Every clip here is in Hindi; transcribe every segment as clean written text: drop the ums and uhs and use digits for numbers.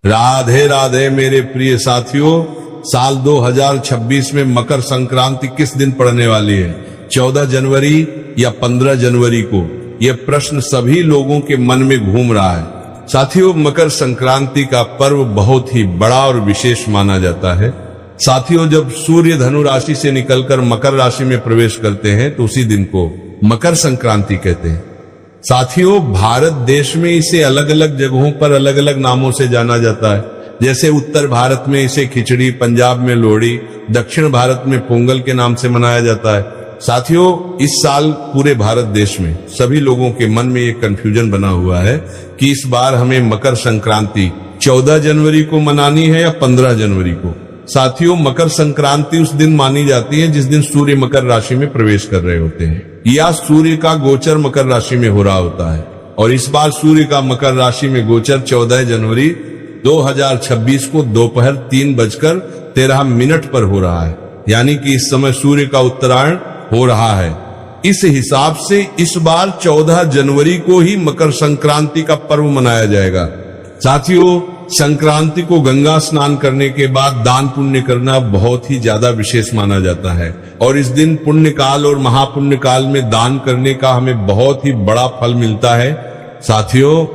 राधे राधे मेरे प्रिय साथियों, साल 2026 में मकर संक्रांति किस दिन पड़ने वाली है? 14 जनवरी या 15 जनवरी को? यह प्रश्न सभी लोगों के मन में घूम रहा है। साथियों, मकर संक्रांति का पर्व बहुत ही बड़ा और विशेष माना जाता है। साथियों, जब सूर्य धनु राशि से निकलकर मकर राशि में प्रवेश करते हैं तो उसी दिन को मकर संक्रांति कहते हैं। साथियों, भारत देश में इसे अलग अलग जगहों पर अलग अलग नामों से जाना जाता है। जैसे उत्तर भारत में इसे खिचड़ी, पंजाब में लोहड़ी, दक्षिण भारत में पोंगल के नाम से मनाया जाता है। साथियों, इस साल पूरे भारत देश में सभी लोगों के मन में ये कंफ्यूजन बना हुआ है कि इस बार हमें मकर संक्रांति 14 जनवरी को मनानी है या 15 जनवरी को। साथियों, मकर संक्रांति उस दिन मानी जाती है जिस दिन सूर्य मकर राशि में प्रवेश कर रहे होते हैं या सूर्य का गोचर मकर राशि में हो रहा होता है। और इस बार सूर्य का मकर राशि में गोचर 14 जनवरी 2026 को दोपहर 3:13 पर हो रहा है, यानी कि इस समय सूर्य का उत्तरायण हो रहा है। इस हिसाब से इस बार 14 जनवरी को ही मकर संक्रांति का पर्व मनाया जाएगा। साथियों, संक्रांति को गंगा स्नान करने के बाद दान पुण्य करना बहुत ही ज्यादा विशेष माना जाता है और इस दिन पुण्य काल और महापुण्य काल में दान करने का हमें बहुत ही बड़ा फल मिलता है। साथियों,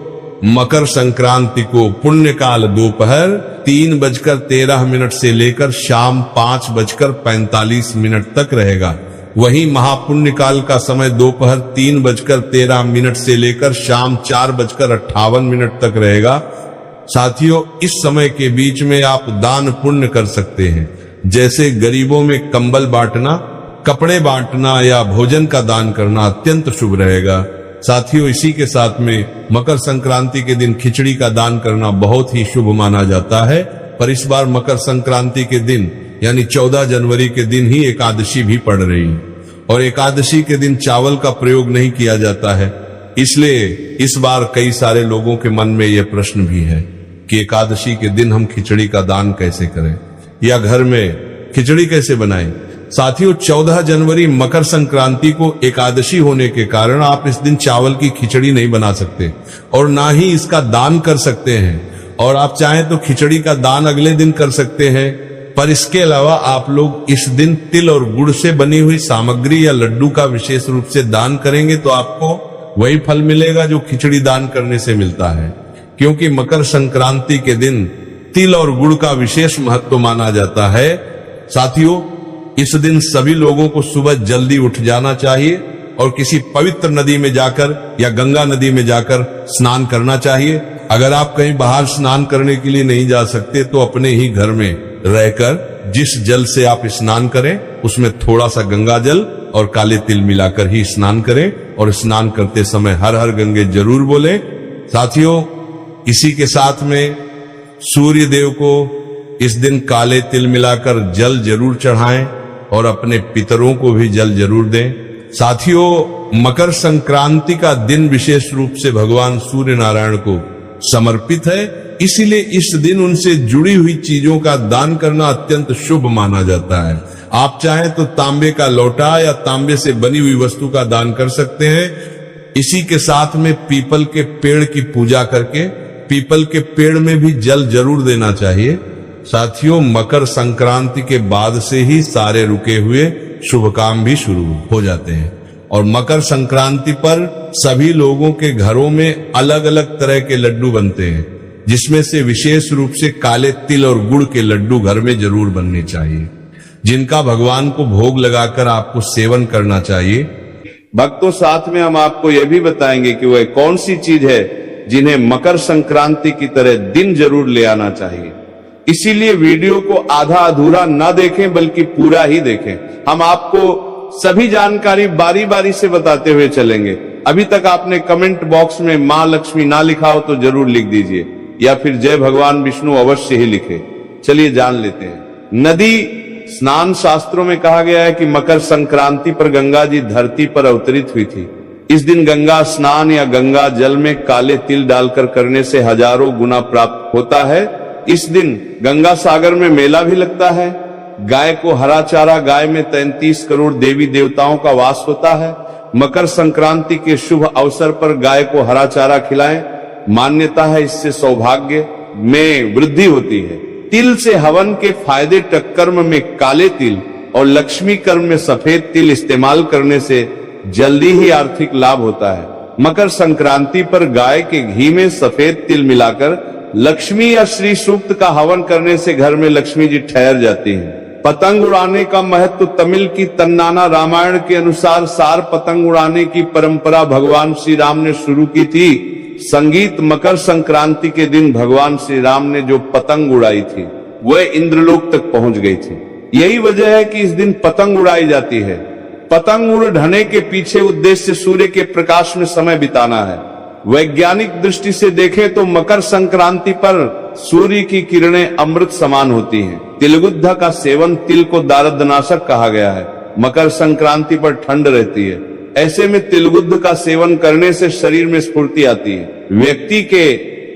मकर संक्रांति को पुण्य काल दोपहर 3:13 से लेकर शाम 5:45 तक रहेगा। वहीं महापुण्य काल का समय दोपहर 3:13 से लेकर शाम 4:58 तक रहेगा। साथियों, इस समय के बीच में आप दान पुण्य कर सकते हैं, जैसे गरीबों में कंबल बांटना, कपड़े बांटना या भोजन का दान करना अत्यंत शुभ रहेगा। साथियों, इसी के साथ में मकर संक्रांति के दिन खिचड़ी का दान करना बहुत ही शुभ माना जाता है। पर इस बार मकर संक्रांति के दिन यानी 14 जनवरी के दिन ही एकादशी भी पड़ रही है और एकादशी के दिन चावल का प्रयोग नहीं किया जाता है। इसलिए इस बार कई सारे लोगों के मन में यह प्रश्न भी है कि एकादशी के दिन हम खिचड़ी का दान कैसे करें या घर में खिचड़ी कैसे बनाएं। साथियों, 14 जनवरी मकर संक्रांति को एकादशी होने के कारण आप इस दिन चावल की खिचड़ी नहीं बना सकते और ना ही इसका दान कर सकते हैं। और आप चाहें तो खिचड़ी का दान अगले दिन कर सकते हैं, पर इसके अलावा आप लोग इस दिन तिल और गुड़ से बनी हुई सामग्री या लड्डू का विशेष रूप से दान करेंगे तो आपको वही फल मिलेगा जो खिचड़ी दान करने से मिलता है, क्योंकि मकर संक्रांति के दिन तिल और गुड़ का विशेष महत्व माना जाता है। साथियों, इस दिन सभी लोगों को सुबह जल्दी उठ जाना चाहिए और किसी पवित्र नदी में जाकर या गंगा नदी में जाकर स्नान करना चाहिए। अगर आप कहीं बाहर स्नान करने के लिए नहीं जा सकते तो अपने ही घर में रहकर जिस जल से आप स्नान करें उसमें थोड़ा सा गंगा जल और काले तिल मिलाकर ही स्नान करें और स्नान करते समय हर हर गंगे जरूर बोले। साथियों, इसी के साथ में सूर्य देव को इस दिन काले तिल मिलाकर जल जरूर चढ़ाएं और अपने पितरों को भी जल जरूर दें। साथियों, मकर संक्रांति का दिन विशेष रूप से भगवान सूर्य नारायण को समर्पित है, इसीलिए इस दिन उनसे जुड़ी हुई चीजों का दान करना अत्यंत शुभ माना जाता है। आप चाहें तो तांबे का लोटा या तांबे से बनी हुई वस्तु का दान कर सकते हैं। इसी के साथ में पीपल के पेड़ की पूजा करके पीपल के पेड़ में भी जल जरूर देना चाहिए। साथियों, मकर संक्रांति के बाद से ही सारे रुके हुए शुभ काम भी शुरू हो जाते हैं और मकर संक्रांति पर सभी लोगों के घरों में अलग अलग तरह के लड्डू बनते हैं, जिसमें से विशेष रूप से काले तिल और गुड़ के लड्डू घर में जरूर बनने चाहिए, जिनका भगवान को भोग लगाकर आपको सेवन करना चाहिए। भक्तों, साथ में हम आपको यह भी बताएंगे कि वह कौन सी चीज है जिन्हें मकर संक्रांति की तरह दिन जरूर ले आना चाहिए। इसीलिए वीडियो को आधा अधूरा न देखें बल्कि पूरा ही देखें। हम आपको सभी जानकारी बारी बारी से बताते हुए चलेंगे। अभी तक आपने कमेंट बॉक्स में मां लक्ष्मी ना लिखा हो तो जरूर लिख दीजिए या फिर जय भगवान विष्णु अवश्य ही लिखे। चलिए जान लेते हैं। नदी स्नान शास्त्रों में कहा गया है कि मकर संक्रांति पर गंगा जी धरती पर अवतरित हुई थी। इस दिन गंगा स्नान या गंगा जल में काले तिल डालकर करने से हजारों गुना प्राप्त होता है। इस दिन गंगा सागर में मेला भी लगता है। गाय को हरा चारा, गाय में 33 करोड़ देवी देवताओं का वास होता है। मकर संक्रांति के शुभ अवसर पर गाय को हरा चारा खिलाएं। मान्यता है इससे सौभाग्य, में वृद्धि होती है। तिल से हवन के फायदे कर्म में काले तिल और लक्ष्मी कर्म में सफेद तिल इस्तेमाल करने से जल्दी ही आर्थिक लाभ होता है। मकर संक्रांति पर गाय के घी में सफेद तिल मिलाकर लक्ष्मी या श्री सूक्त का हवन करने से घर में लक्ष्मी जी ठहर जाती हैं। पतंग उड़ाने का महत्व तमिल की तन्नाना रामायण के अनुसार सार पतंग उड़ाने की परंपरा भगवान श्री राम ने शुरू की थी। संगीत मकर संक्रांति के दिन भगवान श्री राम ने जो पतंग उड़ाई थी वह इंद्रलोक तक पहुंच गई थी। यही वजह है कि इस दिन पतंग उड़ाई जाती है। पतंग उड़ ढहने के पीछे उद्देश्य सूर्य के प्रकाश में समय बिताना है। वैज्ञानिक दृष्टि से देखें तो मकर संक्रांति पर सूर्य की किरणें अमृत समान होती हैं। तिलगुद्ध का सेवन तिल को दारदनाशक कहा गया है। मकर संक्रांति पर ठंड रहती है, ऐसे में तिलगुद्ध का सेवन करने से शरीर में स्फूर्ति आती है, व्यक्ति के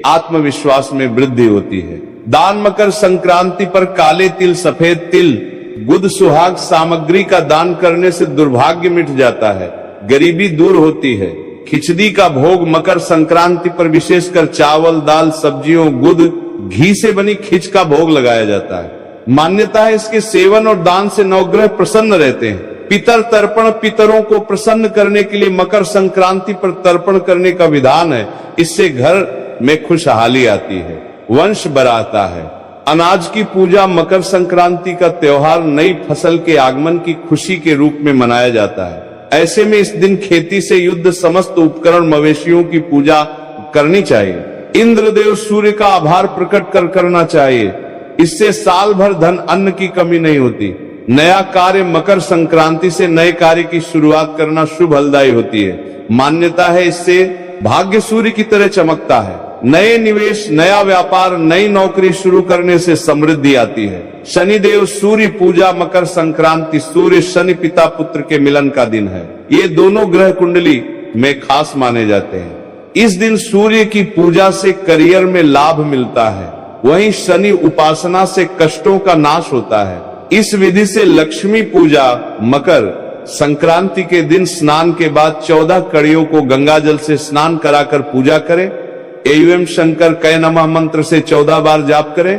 आत्मविश्वास में वृद्धि होती है। दान मकर संक्रांति पर काले तिल, सफेद तिल, गुद सुहाग सामग्री का दान करने से दुर्भाग्य मिट जाता है, गरीबी दूर होती है। खिचड़ी का भोग मकर संक्रांति पर विशेषकर चावल, दाल, सब्जियों, गुद, घी से बनी खिच का भोग लगाया जाता है। मान्यता है इसके सेवन और दान से नवग्रह प्रसन्न रहते हैं। पितर तर्पण, पितरों को प्रसन्न करने के लिए मकर संक्रांति पर तर्पण करने का विधान है। इससे घर में खुशहाली आती है, वंश बढ़ाता है। अनाज की पूजा मकर संक्रांति का त्योहार नई फसल के आगमन की खुशी के रूप में मनाया जाता है। ऐसे में इस दिन खेती से युद्ध समस्त उपकरण मवेशियों की पूजा करनी चाहिए। इंद्रदेव सूर्य का आभार प्रकट करना चाहिए। इससे साल भर धन अन्न की कमी नहीं होती। नया कार्य मकर संक्रांति से नए कार्य की शुरुआत करना शुभ फलदायी होती है। मान्यता है इससे भाग्य सूर्य की तरह चमकता है। नए निवेश, नया व्यापार, नई नौकरी शुरू करने से समृद्धि आती है। शनिदेव सूर्य पूजा मकर संक्रांति सूर्य शनि पिता पुत्र के मिलन का दिन है। ये दोनों ग्रह कुंडली में खास माने जाते हैं। इस दिन सूर्य की पूजा से करियर में लाभ मिलता है, वहीं शनि उपासना से कष्टों का नाश होता है। इस विधि से लक्ष्मी पूजा मकर संक्रांति के दिन स्नान के बाद 14 कड़ियों को गंगा जल से स्नान कराकर पूजा करें। एवं शंकर कै नमः मंत्र से 14 बार जाप करें।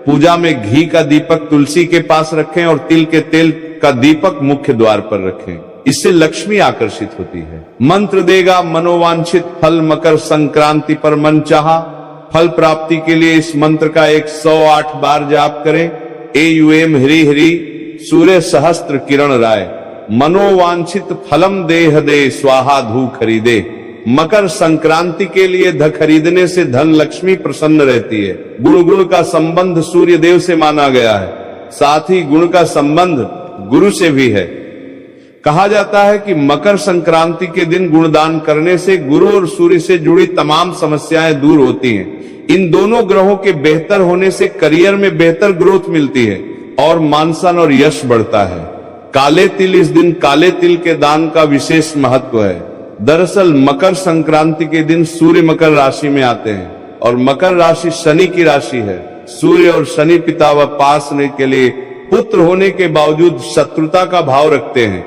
पूजा में घी का दीपक तुलसी के पास रखें और तिल के तेल का दीपक मुख्य द्वार पर रखें। इससे लक्ष्मी आकर्षित होती है। मंत्र देगा मनोवांछित फल मकर संक्रांति पर मन चाहा। फल प्राप्ति के लिए इस मंत्र का 108 बार जाप करें। एयुएम हरि हरि सूर्य सहस्त्र किरण राय मनोवांछित फलम देह दे स्वाहा धू खरीदे। मकर संक्रांति के लिए धन खरीदने से धन लक्ष्मी प्रसन्न रहती है। गुण का संबंध सूर्य देव से माना गया है, साथ ही गुण का संबंध गुरु से भी है। कहा जाता है कि मकर संक्रांति के दिन गुणदान करने से गुरु और सूर्य से जुड़ी तमाम समस्याएं दूर होती हैं। इन दोनों ग्रहों के बेहतर होने से करियर में बेहतर ग्रोथ मिलती है और मान सम्मान और यश बढ़ता है। काले तिल, इस दिन काले तिल के दान का विशेष महत्व है। दरअसल मकर संक्रांति के दिन सूर्य मकर राशि में आते हैं और मकर राशि शनि की राशि है। सूर्य और शनि पिता व पास होने के लिए पुत्र होने के बावजूद शत्रुता का भाव रखते हैं,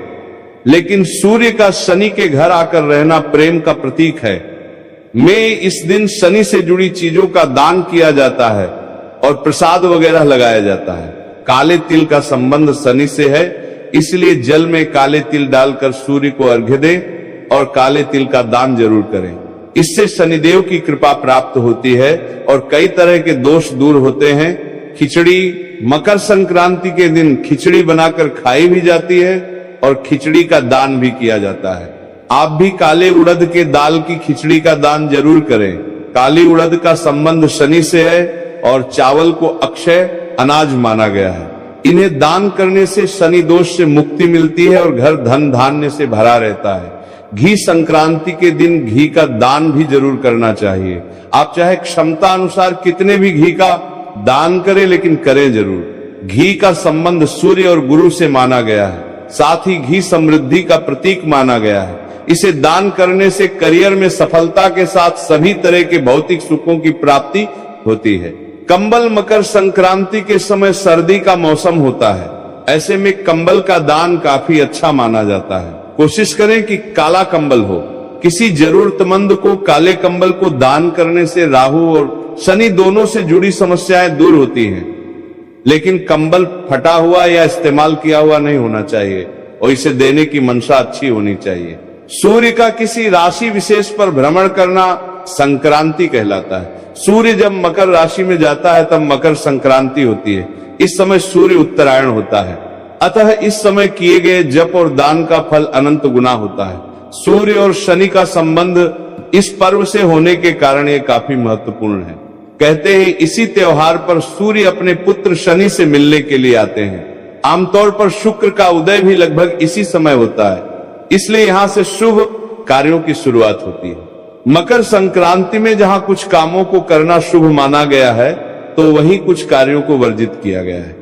लेकिन सूर्य का शनि के घर आकर रहना प्रेम का प्रतीक है। में इस दिन शनि से जुड़ी चीजों का दान किया जाता है और प्रसाद वगैरह लगाया जाता है। काले तिल का संबंध शनि से है, इसलिए जल में काले तिल डालकर सूर्य को अर्घ्य दें और काले तिल का दान जरूर करें। इससे शनिदेव की कृपा प्राप्त होती है और कई तरह के दोष दूर होते हैं। खिचड़ी मकर संक्रांति के दिन खिचड़ी बनाकर खाई भी जाती है और खिचड़ी का दान भी किया जाता है। आप भी काले उड़द के दाल की खिचड़ी का दान जरूर करें। काली उड़द का संबंध शनि से है और चावल को अक्षय अनाज माना गया है। इन्हें दान करने से शनि दोष से मुक्ति मिलती है और घर धन धान्य से भरा रहता है। घी संक्रांति के दिन घी का दान भी जरूर करना चाहिए। आप चाहे क्षमता अनुसार कितने भी घी का दान करें, लेकिन करें जरूर। घी का संबंध सूर्य और गुरु से माना गया है, साथ ही घी समृद्धि का प्रतीक माना गया है। इसे दान करने से करियर में सफलता के साथ सभी तरह के भौतिक सुखों की प्राप्ति होती है। कंबल मकर संक्रांति के समय सर्दी का मौसम होता है, ऐसे में कंबल का दान काफी अच्छा माना जाता है। कोशिश करें कि काला कंबल हो। किसी जरूरतमंद को काले कंबल को दान करने से राहु और शनि दोनों से जुड़ी समस्याएं दूर होती हैं। लेकिन कंबल फटा हुआ या इस्तेमाल किया हुआ नहीं होना चाहिए और इसे देने की मंशा अच्छी होनी चाहिए। सूर्य का किसी राशि विशेष पर भ्रमण करना संक्रांति कहलाता है। सूर्य जब मकर राशि में जाता है तब मकर संक्रांति होती है। इस समय सूर्य उत्तरायण होता है, अतः इस समय किए गए जप और दान का फल अनंत गुना होता है। सूर्य और शनि का संबंध इस पर्व से होने के कारण यह काफी महत्वपूर्ण है। कहते हैं इसी त्योहार पर सूर्य अपने पुत्र शनि से मिलने के लिए आते हैं। आमतौर पर शुक्र का उदय भी लगभग इसी समय होता है, इसलिए यहां से शुभ कार्यों की शुरुआत होती है। मकर संक्रांति में जहां कुछ कामों को करना शुभ माना गया है तो वहीं कुछ कार्यों को वर्जित किया गया है।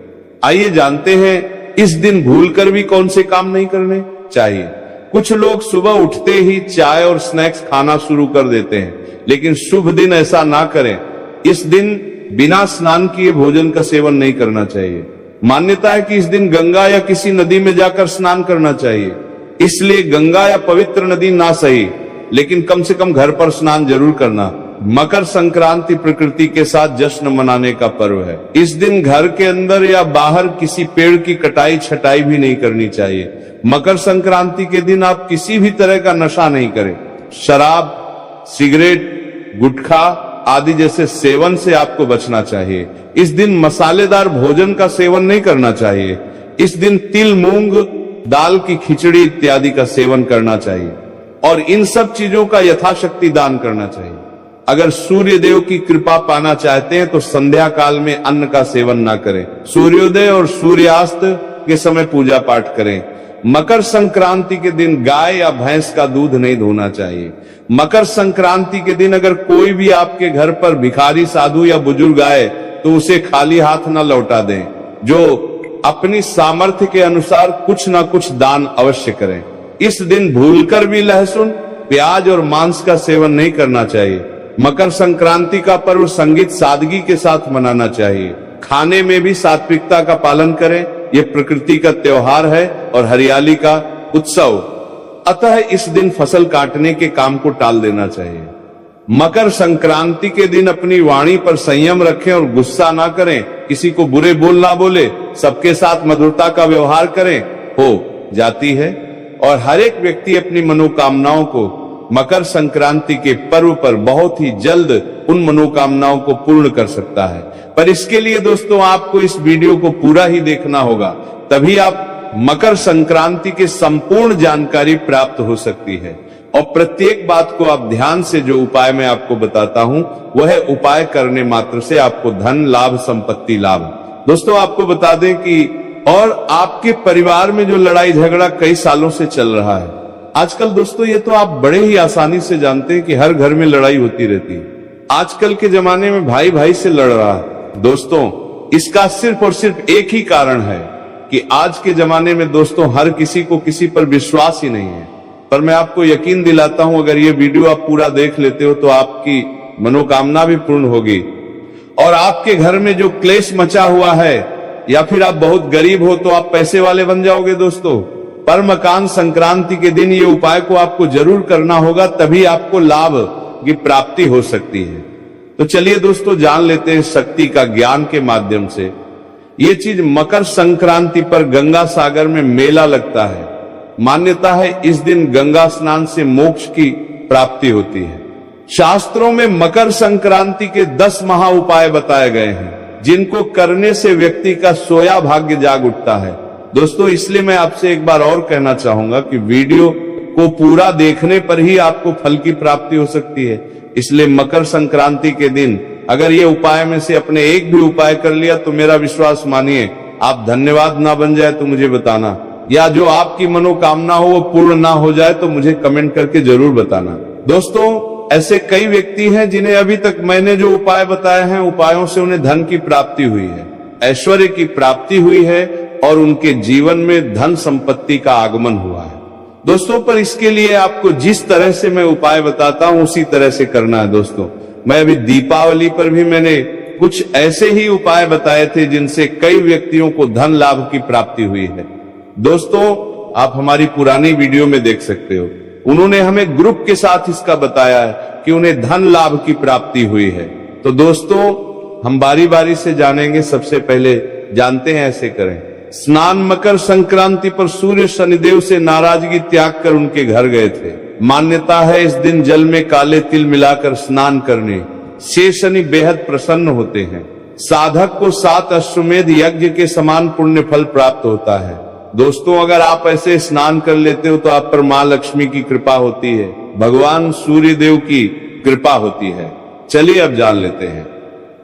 आइए जानते हैं इस दिन भूलकर भी कौन से काम नहीं करने चाहिए। कुछ लोग सुबह उठते ही चाय और स्नैक्स खाना शुरू कर देते हैं, लेकिन शुभ दिन ऐसा ना करें। इस दिन बिना स्नान किए भोजन का सेवन नहीं करना चाहिए। मान्यता है कि इस दिन गंगा या किसी नदी में जाकर स्नान करना चाहिए, इसलिए गंगा या पवित्र नदी ना सही, लेकिन कम से कम घर पर स्नान जरूर करना। मकर संक्रांति प्रकृति के साथ जश्न मनाने का पर्व है। इस दिन घर के अंदर या बाहर किसी पेड़ की कटाई छटाई भी नहीं करनी चाहिए। मकर संक्रांति के दिन आप किसी भी तरह का नशा नहीं करें। शराब, सिगरेट, गुटखा आदि जैसे सेवन से आपको बचना चाहिए। इस दिन मसालेदार भोजन का सेवन नहीं करना चाहिए। इस दिन तिल, मूंग दाल की खिचड़ी इत्यादि का सेवन करना चाहिए और इन सब चीजों का यथाशक्ति दान करना चाहिए। अगर सूर्य देव की कृपा पाना चाहते हैं तो संध्या काल में अन्न का सेवन ना करें। सूर्योदय और सूर्यास्त के समय पूजा पाठ करें। मकर संक्रांति के दिन गाय या भैंस का दूध नहीं धोना चाहिए। मकर संक्रांति के दिन अगर कोई भी आपके घर पर भिखारी, साधु या बुजुर्ग आए तो उसे खाली हाथ न लौटा दें। जो अपनी सामर्थ्य के अनुसार कुछ ना कुछ दान अवश्य करें। इस दिन भूलकर भी लहसुन, प्याज और मांस का सेवन नहीं करना चाहिए। मकर संक्रांति का पर्व संगीत सादगी के साथ मनाना चाहिए। खाने में भी सात्विकता का पालन करें। यह प्रकृति का त्योहार है और हरियाली का उत्सव, अतः इस दिन फसल काटने के काम को टाल देना चाहिए। मकर संक्रांति के दिन अपनी वाणी पर संयम रखें और गुस्सा ना करें। किसी को बुरे बोल ना बोले, सबके साथ मधुरता का व्यवहार करें। हो जाती है और हर एक व्यक्ति अपनी मनोकामनाओं को मकर संक्रांति के पर्व पर बहुत ही जल्द उन मनोकामनाओं को पूर्ण कर सकता है। पर इसके लिए दोस्तों आपको इस वीडियो को पूरा ही देखना होगा, तभी आप मकर संक्रांति की संपूर्ण जानकारी प्राप्त हो सकती है। और प्रत्येक बात को आप ध्यान से जो उपाय मैं आपको बताता हूं वह उपाय करने मात्र से आपको धन लाभ, संपत्ति लाभ। दोस्तों आपको बता दें कि और आपके परिवार में जो लड़ाई झगड़ा कई सालों से चल रहा है, आजकल दोस्तों ये तो आप बड़े ही आसानी से जानते हैं कि हर घर में लड़ाई होती रहती है। आजकल के जमाने में भाई भाई से लड़ रहा है। दोस्तों इसका सिर्फ और सिर्फ एक ही कारण है कि आज के जमाने में दोस्तों हर किसी को किसी पर विश्वास ही नहीं है। पर मैं आपको यकीन दिलाता हूं अगर ये वीडियो आप पूरा देख लेते हो तो आपकी मनोकामना भी पूर्ण होगी और आपके घर में जो क्लेश मचा हुआ है या फिर आप बहुत गरीब हो तो आप पैसे वाले बन जाओगे। दोस्तों पर मकर संक्रांति के दिन ये उपाय को आपको जरूर करना होगा, तभी आपको लाभ की प्राप्ति हो सकती है। तो चलिए दोस्तों जान लेते हैं शक्ति का ज्ञान के माध्यम से। ये चीज मकर संक्रांति पर गंगा सागर में मेला लगता है। मान्यता है इस दिन गंगा स्नान से मोक्ष की प्राप्ति होती है। शास्त्रों में मकर संक्रांति के 10 महा उपाय बताए गए हैं जिनको करने से व्यक्ति का सोया भाग्य जाग उठता है। दोस्तों इसलिए मैं आपसे एक बार और कहना चाहूंगा कि वीडियो को पूरा देखने पर ही आपको फल की प्राप्ति हो सकती है। इसलिए मकर संक्रांति के दिन अगर ये उपाय में से अपने एक भी उपाय कर लिया तो मेरा विश्वास मानिए आप धन्यवाद ना बन जाए तो मुझे बताना, या जो आपकी मनोकामना हो वो पूर्ण ना हो जाए तो मुझे कमेंट करके जरूर बताना। दोस्तों ऐसे कई व्यक्ति हैं जिन्हें अभी तक मैंने जो उपाय बताए हैं उपायों से उन्हें धन की प्राप्ति हुई है, ऐश्वर्य की प्राप्ति हुई है और उनके जीवन में धन संपत्ति का आगमन हुआ है। दोस्तों पर इसके लिए आपको जिस तरह से मैं उपाय बताता हूं उसी तरह से करना है। दोस्तों मैं अभी दीपावली पर भी मैंने कुछ ऐसे ही उपाय बताए थे जिनसे कई व्यक्तियों को धन लाभ की प्राप्ति हुई है। दोस्तों आप हमारी पुरानी वीडियो में देख सकते हो, उन्होंने हमें ग्रुप के साथ इसका बताया है कि उन्हें धन लाभ की प्राप्ति हुई है। तो दोस्तों हम बारी बारी से जानेंगे। सबसे पहले जानते हैं, ऐसे करें। स्नान मकर संक्रांति पर सूर्य शनिदेव से नाराजगी त्याग कर उनके घर गए थे। मान्यता है इस दिन जल में काले तिल मिलाकर स्नान करने से शनि बेहद प्रसन्न होते हैं। साधक को 7 अश्वमेध यज्ञ के समान पुण्य फल प्राप्त होता है। दोस्तों अगर आप ऐसे स्नान कर लेते हो तो आप पर मां लक्ष्मी की कृपा होती है, भगवान सूर्य देव की कृपा होती है। चलिए अब जान लेते हैं।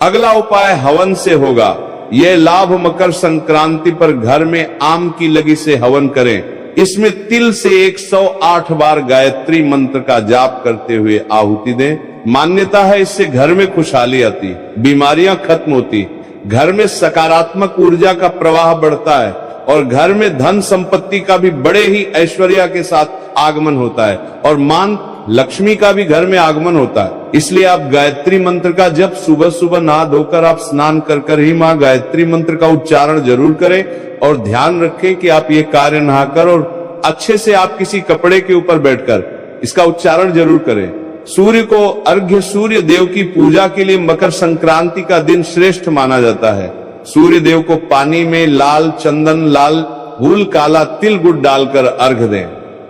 अगला उपाय हवन से होगा। यह लाभ मकर संक्रांति पर घर में आम की लगी से हवन करें। इसमें तिल से 108 बार गायत्री मंत्र का जाप करते हुए आहुति दें। मान्यता है इससे घर में खुशहाली आती, बीमारियां खत्म होती, घर में सकारात्मक ऊर्जा का प्रवाह बढ़ता है और घर में धन संपत्ति का भी बड़े ही ऐश्वर्य के साथ आगमन होता है और मां लक्ष्मी का भी घर में आगमन होता है। इसलिए आप गायत्री मंत्र का जब सुबह सुबह नहा धोकर आप स्नान कर ही मां गायत्री मंत्र का उच्चारण जरूर करें और ध्यान रखें कि आप ये कार्य नहाकर और अच्छे से आप किसी कपड़े के ऊपर बैठकर इसका उच्चारण जरूर करें। सूर्य को अर्घ्य, सूर्य देव की पूजा के लिए मकर संक्रांति का दिन श्रेष्ठ माना जाता है। सूर्य देव को पानी में लाल चंदन, लाल गुल, काला तिल, गुड़ डालकर अर्घ्य दें।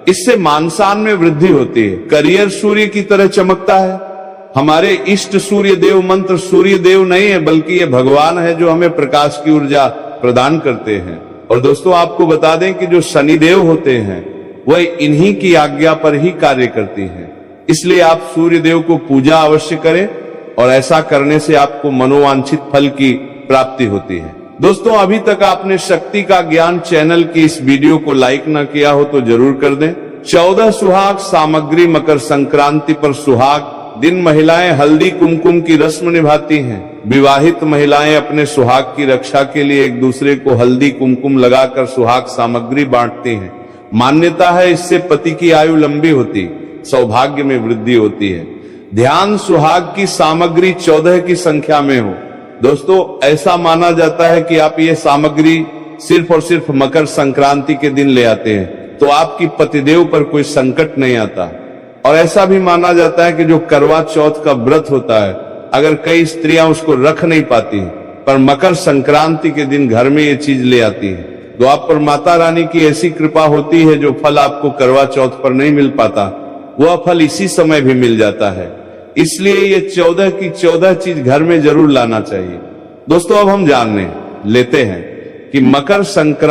इससे मानसान में वृद्धि होती है, करियर सूर्य की तरह चमकता है। हमारे इष्ट सूर्य देव मंत्र सूर्य देव नहीं है बल्कि ये भगवान है जो हमें प्रकाश की ऊर्जा प्रदान करते हैं। और दोस्तों आपको बता दें कि जो शनिदेव होते हैं वह इन्हीं की आज्ञा पर ही कार्य करती हैं। इसलिए आप सूर्य देव को पूजा अवश्य करें और ऐसा करने से आपको मनोवांछित फल की प्राप्ति होती है। दोस्तों अभी तक आपने शक्ति का ज्ञान चैनल की इस वीडियो को लाइक न किया हो तो जरूर कर दें। 14 सुहाग सामग्री। मकर संक्रांति पर सुहाग दिन महिलाएं हल्दी कुमकुम की रस्म निभाती हैं। विवाहित महिलाएं अपने सुहाग की रक्षा के लिए एक दूसरे को हल्दी कुमकुम लगाकर सुहाग सामग्री बांटती हैं। मान्यता है इससे पति की आयु लंबी होती, सौभाग्य में वृद्धि होती है। ध्यान सुहाग की सामग्री 14 की संख्या में हो। दोस्तों ऐसा माना जाता है कि आप ये सामग्री सिर्फ और सिर्फ मकर संक्रांति के दिन ले आते हैं तो आपकी पतिदेव पर कोई संकट नहीं आता। और ऐसा भी माना जाता है कि जो करवा चौथ का व्रत होता है, अगर कई स्त्रियां उसको रख नहीं पाती पर मकर संक्रांति के दिन घर में ये चीज ले आती है तो आप पर माता रानी की ऐसी कृपा होती है, जो फल आपको करवा चौथ पर नहीं मिल पाता वह फल इसी समय भी मिल जाता है। इसलिए ये 14 की 14 चीज घर में जरूर लाना चाहिए। दोस्तों अब हम जानने लेते हैं कि मकर संक्रांति